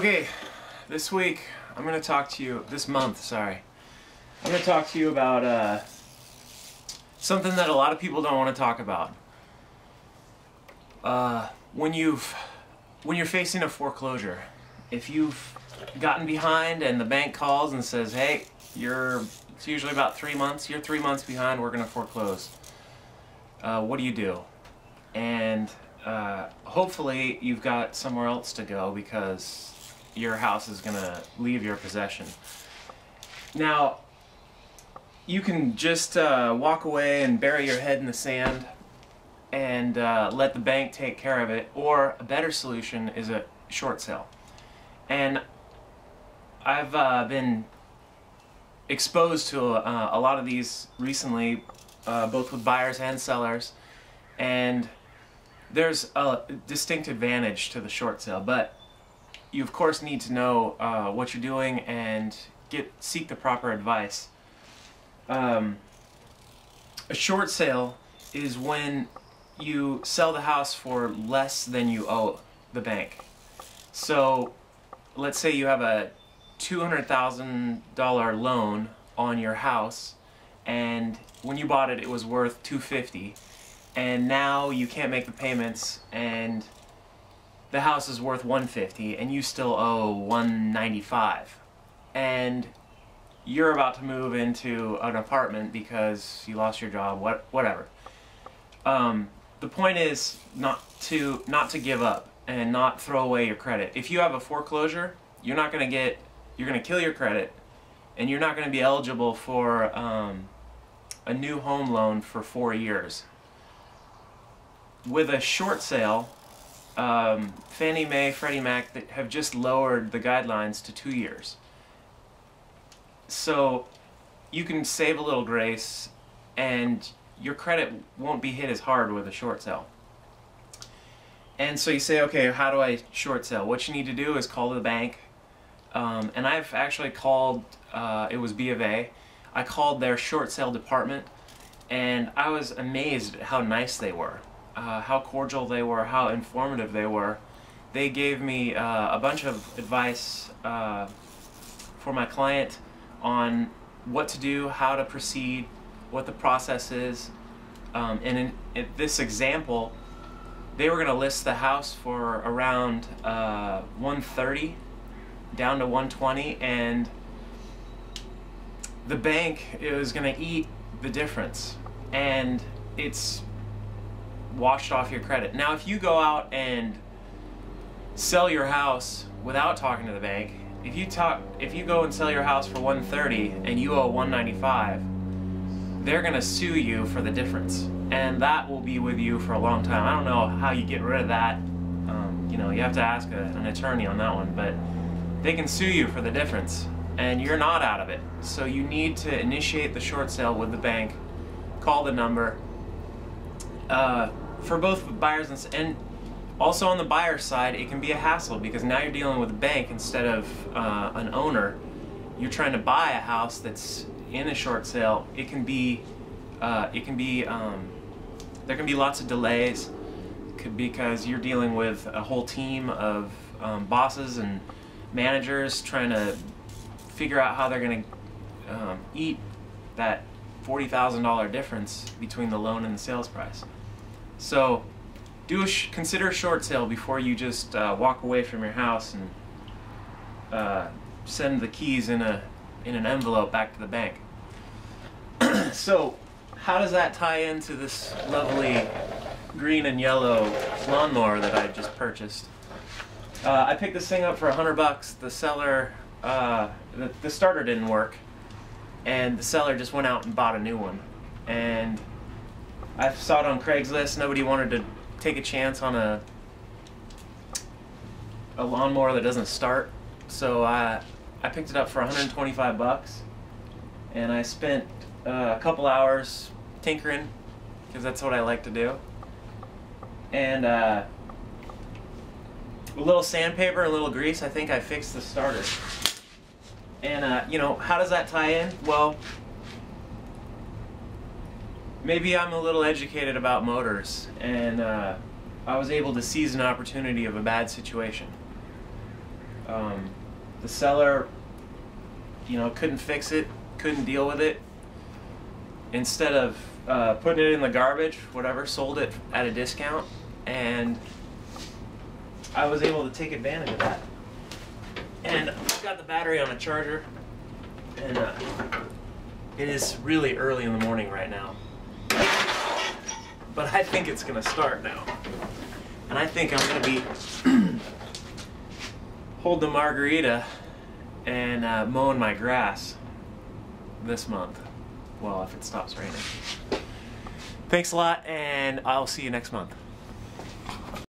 Okay, this week I'm going to talk to you, this month, sorry. I'm going to talk to you about something that a lot of people don't want to talk about. When you're facing a foreclosure, if you've gotten behind and the bank calls and says, hey, it's usually about 3 months, you're 3 months behind, we're going to foreclose. What do you do? And hopefully you've got somewhere else to go because your house is going to leave your possession. Now, you can just walk away and bury your head in the sand and let the bank take care of it, or a better solution is a short sale. And I've been exposed to a lot of these recently, both with buyers and sellers, and there's a distinct advantage to the short sale, but you of course need to know what you're doing and seek the proper advice. A short sale is when you sell the house for less than you owe the bank. So let's say you have a $200,000 loan on your house, and when you bought it, it was worth $250,000, and now you can't make the payments and the house is worth $150,000 and you still owe $195,000, and you're about to move into an apartment because you lost your job, whatever. The point is not to give up and not throw away your credit. If you have a foreclosure, you're going to kill your credit, and you're not going to be eligible for a new home loan for 4 years. With a short sale, Fannie Mae, Freddie Mac have just lowered the guidelines to 2 years. So you can save a little grace, and your credit won't be hit as hard with a short sale. And so you say, okay, how do I short sell? What you need to do is call the bank. And I've actually called, it was B of A. I called their short sale department, and I was amazed at how nice they were, how cordial they were, how informative they were. They gave me a bunch of advice for my client on what to do, how to proceed, what the process is. And in this example, they were going to list the house for around $130,000 down to $120,000, and the bank is going to eat the difference, and it's washed off your credit. Now, if you go out and sell your house without talking to the bank, if you go and sell your house for $130,000 and you owe $195,000, they're going to sue you for the difference, and that will be with you for a long time. I don't know how you get rid of that. You know, you have to ask an attorney on that one, but they can sue you for the difference, and you're not out of it. So you need to initiate the short sale with the bank, call the number. For both buyers and also on the buyer's side, it can be a hassle because now you're dealing with a bank instead of an owner. You're trying to buy a house that's in a short sale. There can be lots of delays because you're dealing with a whole team of bosses and managers trying to figure out how they're going to eat that $40,000 difference between the loan and the sales price. So consider a short sale before you just walk away from your house and send the keys in an envelope back to the bank. So how does that tie into this lovely green and yellow lawnmower that I just purchased? I picked this thing up for $100. The seller, the starter didn't work, and the seller just went out and bought a new one. And I saw it on Craigslist. Nobody wanted to take a chance on a lawnmower that doesn't start, so I picked it up for $125, and I spent a couple hours tinkering because that's what I like to do. And a little sandpaper, a little grease, I think I fixed the starter. And you know, how does that tie in? Well, maybe I'm a little educated about motors, and I was able to seize an opportunity of a bad situation. The seller, couldn't fix it, couldn't deal with it. Instead of putting it in the garbage, whatever, sold it at a discount, and I was able to take advantage of that. And I've got the battery on a charger, and it is really early in the morning right now. But I think it's gonna start now. And I think I'm gonna be holding the margarita and mowing my grass this month. Well, if it stops raining. Thanks a lot, and I'll see you next month.